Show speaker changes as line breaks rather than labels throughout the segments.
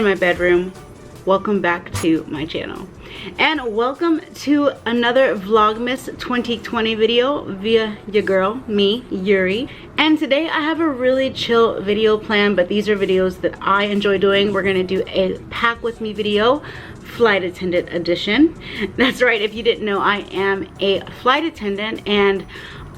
in my bedroom. Welcome back to my channel. And welcome to another Vlogmas 2020 video via your girl, me, Yuri. And today I have a really chill video plan, but these are videos that I enjoy doing. We're gonna do a pack with me video, flight attendant edition. That's right, if you didn't know, I am a flight attendant and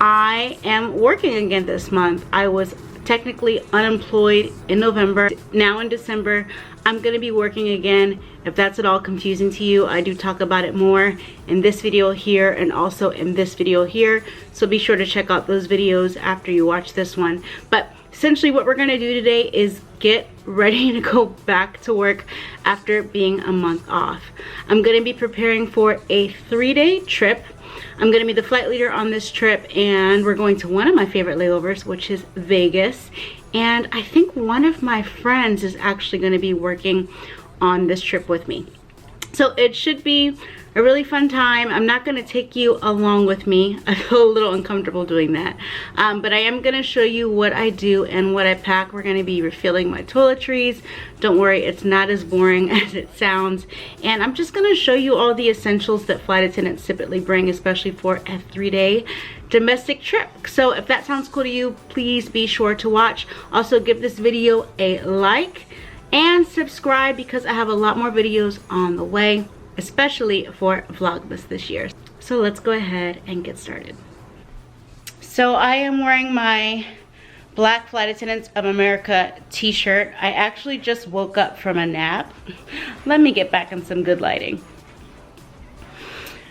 I am working again this month. I was technically unemployed in November. Now in December, I'm gonna be working again. If that's at all confusing to you, I do talk about it more in this video here and also in this video here. So be sure to check out those videos after you watch this one. But essentially what we're gonna do today is get ready to go back to work after being a month off. I'm gonna be preparing for a 3-day trip. I'm gonna be the flight leader on this trip and we're going to one of my favorite layovers, which is Vegas. And I think one of my friends is actually gonna be working on this trip with me. So it should be a really fun time. I'm not gonna take you along with me. I feel a little uncomfortable doing that. But I am gonna show you what I do and what I pack. We're gonna be refilling my toiletries. Don't worry, it's not as boring as it sounds. And I'm just gonna show you all the essentials that flight attendants typically bring, especially for a 3-day domestic trip. So if that sounds cool to you, please be sure to watch. Also give this video a like and subscribe because I have a lot more videos on the way, especially for Vlogmas this year. So let's go ahead and get started. So I am wearing my Black Flight Attendants of America t-shirt. I actually just woke up from a nap. Let me get back in some good lighting.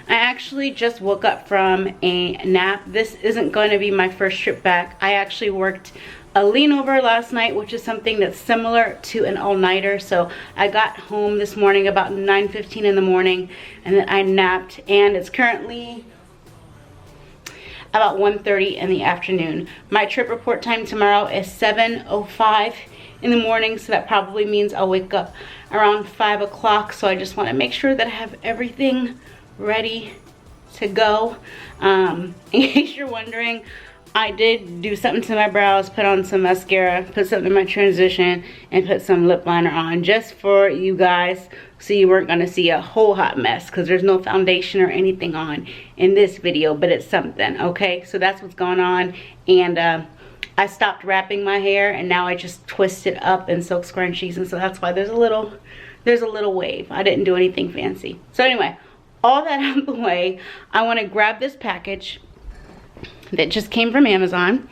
I actually just woke up from a nap. This isn't going to be my first trip back. I actually worked a lean over last night, which is something that's similar to an all-nighter. So I got home this morning about 9:15 in the morning and then I napped, and it's currently about 1:30 in the afternoon. My trip report time tomorrow is 7:05 in the morning, so that probably means I'll wake up around 5 o'clock. So I just want to make sure that I have everything ready to go. In case you're wondering, I did do something to my brows, put on some mascara, put something in my transition, and put some lip liner on just for you guys, so you weren't gonna see a whole hot mess, because there's no foundation or anything on in this video, but it's something, okay? So that's what's going on. And I stopped wrapping my hair and now I just twist it up in silk scrunchies, and so that's why there's a little wave. I didn't do anything fancy. So anyway, all that out of the way, I want to grab this package that just came from Amazon.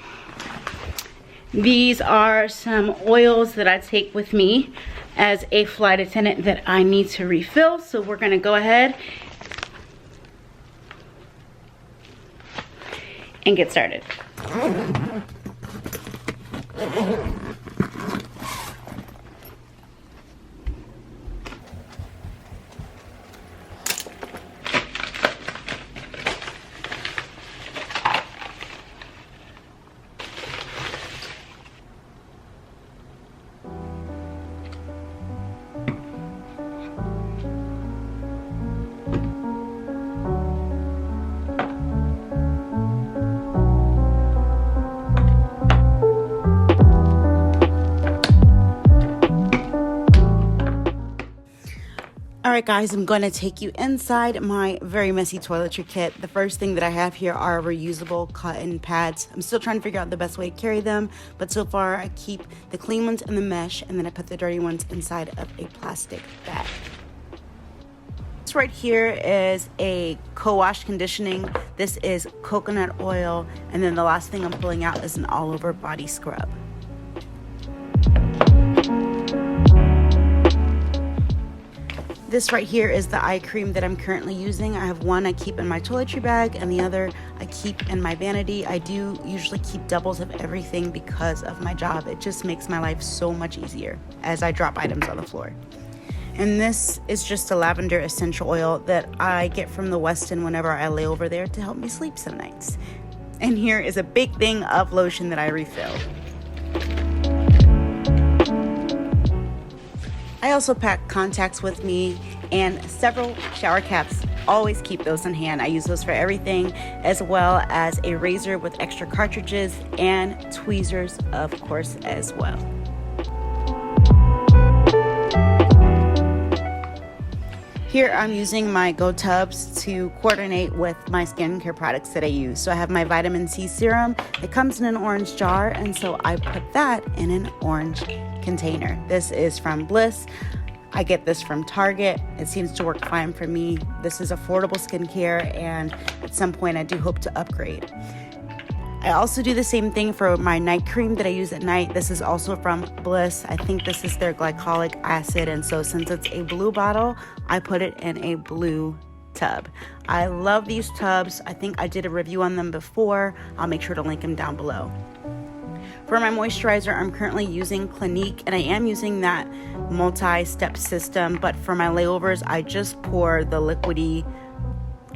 These are some oils that I take with me as a flight attendant that I need to refill. So we're gonna go ahead and get started. Alright guys, I'm going to take you inside my very messy toiletry kit. The first thing that I have here are reusable cotton pads. I'm still trying to figure out the best way to carry them, but so far I keep the clean ones in the mesh and then I put the dirty ones inside of a plastic bag. This right here is a co-wash conditioning. This is coconut oil, and then the last thing I'm pulling out is an all-over body scrub. This right here is the eye cream that I'm currently using. I have one I keep in my toiletry bag and the other I keep in my vanity. I do usually keep doubles of everything because of my job. It just makes my life so much easier as I drop items on the floor. And this is just a lavender essential oil that I get from the Westin whenever I lay over there to help me sleep some nights. And here is a big thing of lotion that I refill. I also pack contacts with me and several shower caps. Always keep those in hand. I use those for everything, as well as a razor with extra cartridges and tweezers, of course, as well. Here I'm using my Go tubs to coordinate with my skincare products that I use. So I have my vitamin C serum. It comes in an orange jar, and so I put that in an orange container. This is from Bliss. I get this from Target. It seems to work fine for me. This is affordable skincare, and at some point I do hope to upgrade. I also do the same thing for my night cream that I use at night. This is also from Bliss. I think this is their glycolic acid, and so since it's a blue bottle, I put it in a blue tub. I love these tubs. I think I did a review on them before. I'll make sure to link them down below. For my moisturizer, I'm currently using Clinique, and I am using that multi-step system, but for my layovers, I just pour the liquidy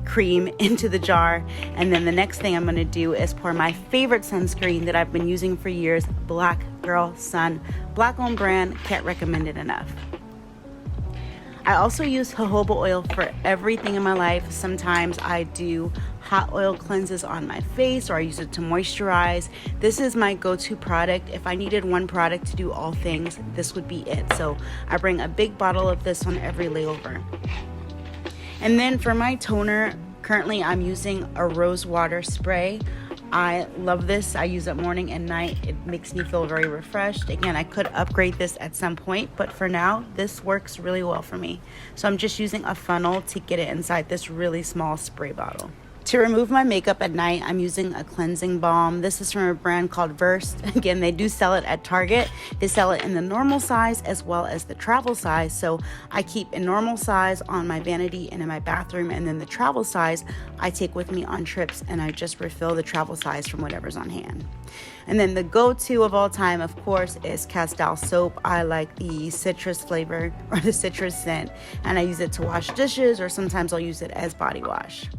cream into the jar, and then the next thing I'm going to do is pour my favorite sunscreen that I've been using for years, Black Girl Sun. Black-owned brand, can't recommend it enough. I also use jojoba oil for everything in my life. Sometimes I do hot oil cleanses on my face, or I use it to moisturize. This is my go-to product. If I needed one product to do all things, this would be it. So I bring a big bottle of this on every layover. And then for my toner, currently I'm using a rose water spray. I love this. I use it morning and night. It makes me feel very refreshed. Again, I could upgrade this at some point, but for now, this works really well for me. So I'm just using a funnel to get it inside this really small spray bottle. To remove my makeup at night, I'm using a cleansing balm. This is from a brand called Versed. Again, they do sell it at Target. They sell it in the normal size as well as the travel size. So I keep a normal size on my vanity and in my bathroom, and then the travel size I take with me on trips, and I just refill the travel size from whatever's on hand. And then the go-to of all time, of course, is Castile soap. I like the citrus flavor or the citrus scent, and I use it to wash dishes, or sometimes I'll use it as body wash.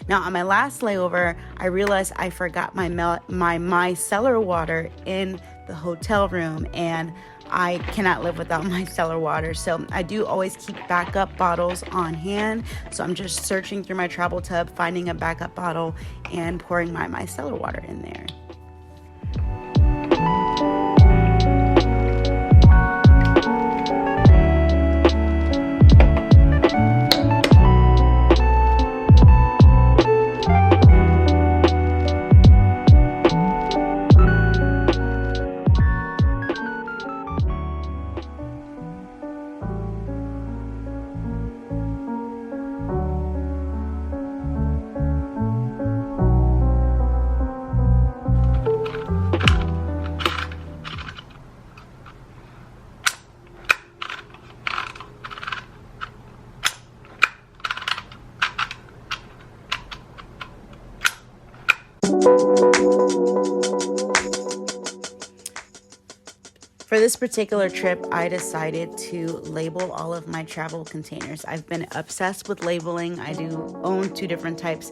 Now, on my last layover, I realized I forgot my micellar water in the hotel room, and I cannot live without micellar water. So I do always keep backup bottles on hand. So I'm just searching through my travel tub, finding a backup bottle, and pouring my micellar water in there. For this particular trip, I decided to label all of my travel containers. I've been obsessed with labeling. I do own 2 different types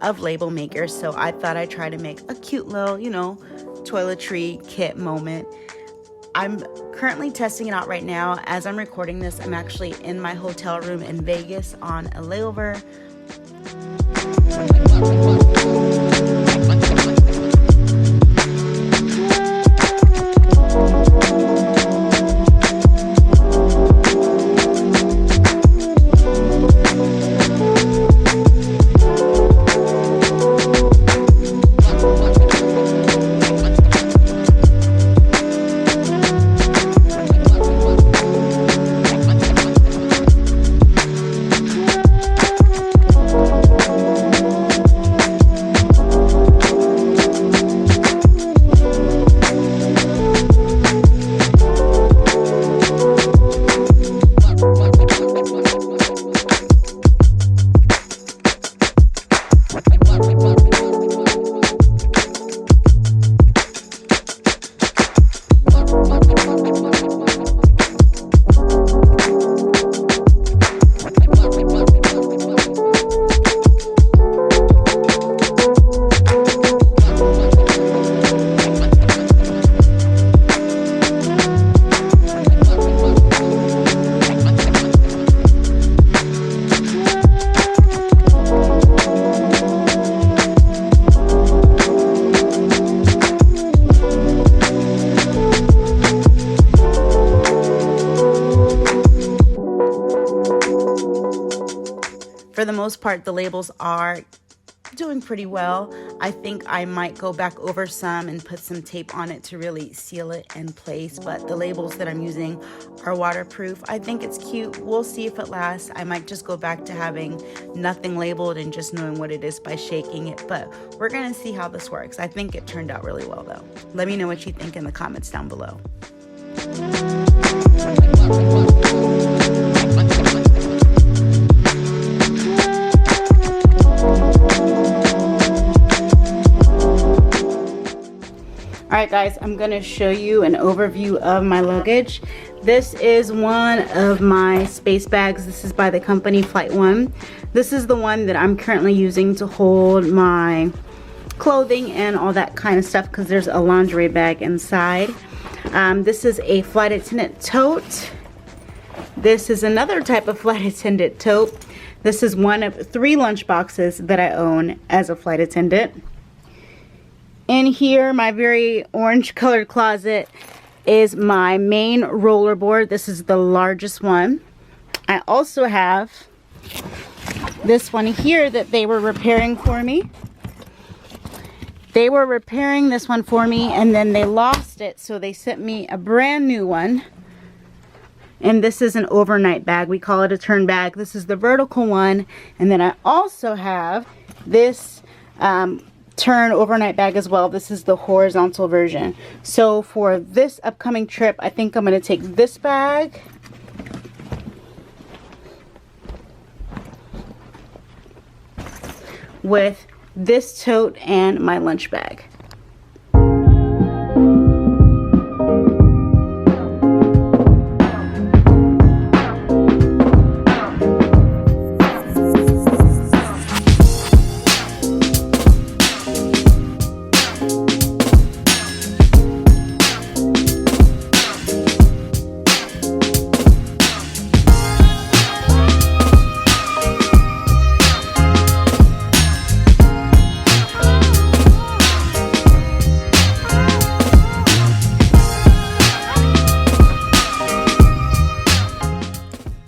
of label makers, so I thought I'd try to make a cute little, toiletry kit moment. I'm currently testing it out right now. As I'm recording this, I'm actually in my hotel room in Vegas on a layover. For the most part, the labels are doing pretty well. I think I might go back over some and put some tape on it to really seal it in place, but the labels that I'm using are waterproof. I think it's cute. We'll see if it lasts. I might just go back to having nothing labeled and just knowing what it is by shaking it, but we're gonna see how this works. I think it turned out really well though. Let me know what you think in the comments down below. Alright guys, I'm going to show you an overview of my luggage. This is one of my space bags. This is by the company Flight One. This is the one that I'm currently using to hold my clothing and all that kind of stuff because there's a lingerie bag inside. This is a flight attendant tote. This is another type of flight attendant tote. This is one of 3 lunch boxes that I own as a flight attendant. In here, my very orange colored closet is my main rollerboard. This is the largest one. I also have this one here that they were repairing for me. They were repairing this one for me and then they lost it, so they sent me a brand new one. And this is an overnight bag. We call it a turn bag. This is the vertical one. And then I also have this turn overnight bag as well. This is the horizontal version. So for this upcoming trip, I think I'm going to take this bag with this tote and my lunch bag.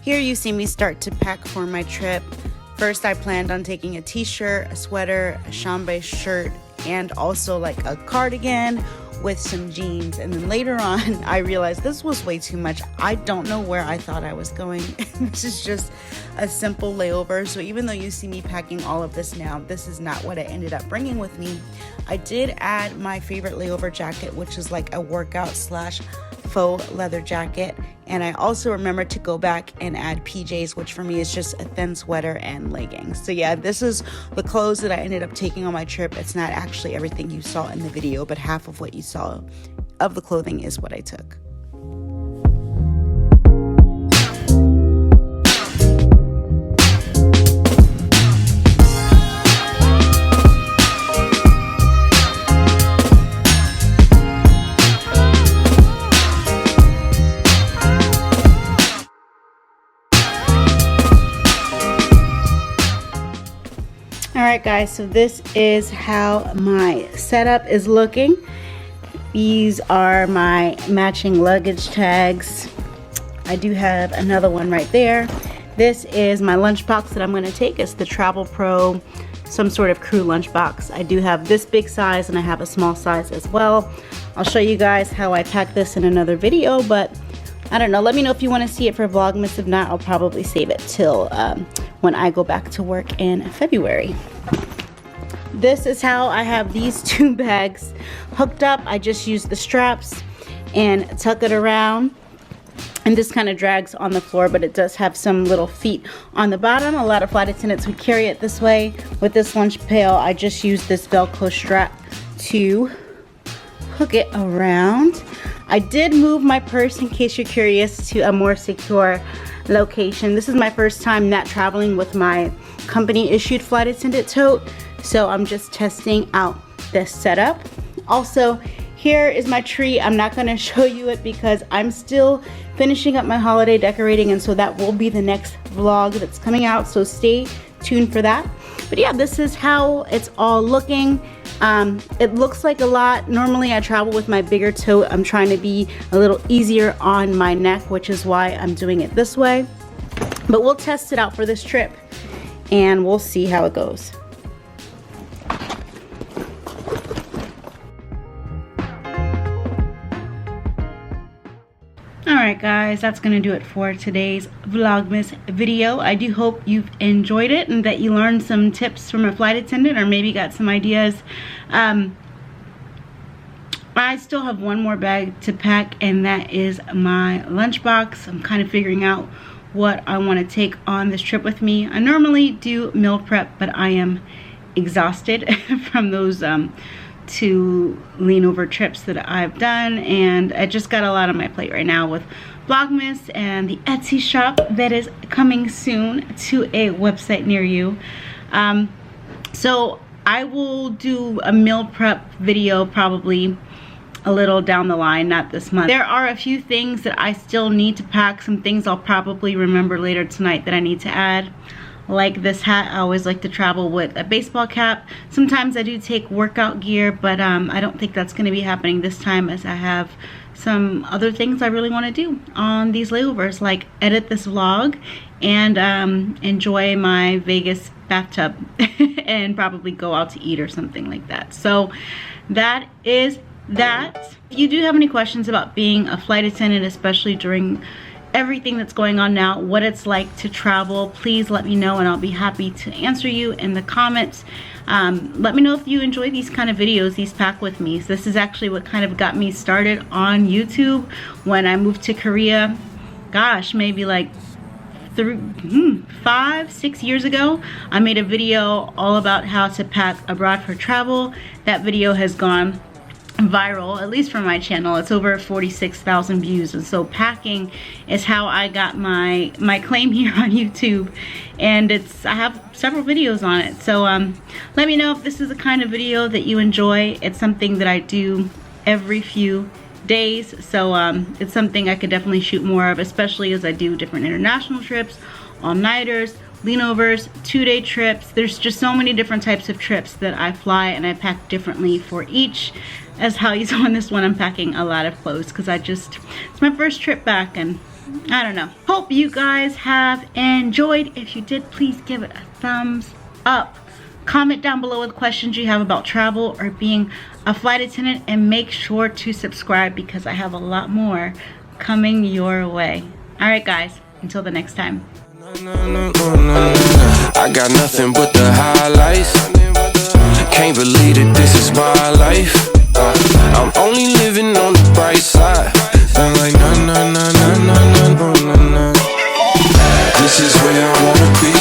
Here you see me start to pack for my trip. First I planned on taking a t-shirt, a sweater, a chambray shirt, and also like a cardigan with some jeans. And then later on I realized this was way too much. I don't know where I thought I was going. This is just a simple layover. So even though you see me packing all of this now, this is not what I ended up bringing with me. I did add my favorite layover jacket, which is like a workout slash faux leather jacket, and I also remembered to go back and add PJs, which for me is just a thin sweater and leggings. So yeah, this is the clothes that I ended up taking on my trip. It's not actually everything you saw in the video, but half of what you saw of the clothing is what I took. Alright guys, so this is how my setup is looking. These are my matching luggage tags. I do have another one right there. This is my lunchbox that I'm going to take. It's the Travel Pro, some sort of crew lunchbox. I do have this big size and I have a small size as well. I'll show you guys how I pack this in another video, but I don't know. Let me know if you want to see it for Vlogmas. If not, I'll probably save it till when I go back to work in February. This is how I have these 2 bags hooked up. I just use the straps and tuck it around. And this kind of drags on the floor, but it does have some little feet on the bottom. A lot of flight attendants would carry it this way. With this lunch pail, I just use this Velcro strap to hook it around. I did move my purse, in case you're curious, to a more secure location. This is my first time not traveling with my company issued flight attendant tote, so I'm just testing out this setup. Also, here is my tree. I'm not going to show you it because I'm still finishing up my holiday decorating, and so that will be the next vlog that's coming out, so stay tuned for that. But yeah, this is how it's all looking. It looks like a lot. Normally I travel with my bigger tote. I'm trying to be a little easier on my neck, which is why I'm doing it this way. But we'll test it out for this trip. and we'll see how it goes. Alright guys, that's gonna do it for today's Vlogmas video. I do hope you've enjoyed it and that you learned some tips from a flight attendant, or maybe got some ideas. I still have one more bag to pack, and that is my lunchbox. I'm kind of figuring out what I want to take on this trip with me. I normally do meal prep, but I am exhausted from those 2 lean over trips that I've done, and I just got a lot on my plate right now with Vlogmas and the Etsy shop that is coming soon to a website near you. So I will do a meal prep video probably a little down the line, not this month. There are a few things that I still need to pack, some things I'll probably remember later tonight that I need to add. Like this hat, I always like to travel with a baseball cap. Sometimes I do take workout gear, but I don't think that's going to be happening this time, as I have some other things I really want to do on these layovers, like edit this vlog and enjoy my Vegas bathtub and probably go out to eat or something like that. So that is that. If you do have any questions about being a flight attendant, especially during everything that's going on now, what it's like to travel, please let me know and I'll be happy to answer you in the comments. Let me know if you enjoy these kind of videos, these pack with me's. This is actually what kind of got me started on YouTube when I moved to Korea. Gosh, maybe like 5-6 years ago. I made a video all about how to pack abroad for travel. That video has gone viral, at least for my channel. It's over 46,000 views, and so packing is how I got my claim here on YouTube, and I have several videos on it. So let me know if this is the kind of video that you enjoy. It's something that I do every few days, so it's something I could definitely shoot more of, especially as I do different international trips, all-nighters, leanovers, 2-day trips. There's just so many different types of trips that I fly, and I pack differently for each. As how you saw in this one, I'm packing a lot of clothes because it's my first trip back, and I don't know. Hope you guys have enjoyed. If you did, please give it a thumbs up. Comment down below with questions you have about travel or being a flight attendant, and make sure to subscribe because I have a lot more coming your way. Alright guys, until the next time.
I got nothing but the highlights. Can't believe that this is my life. I'm only living on the bright side. I'm like, nah. This is where I wanna be.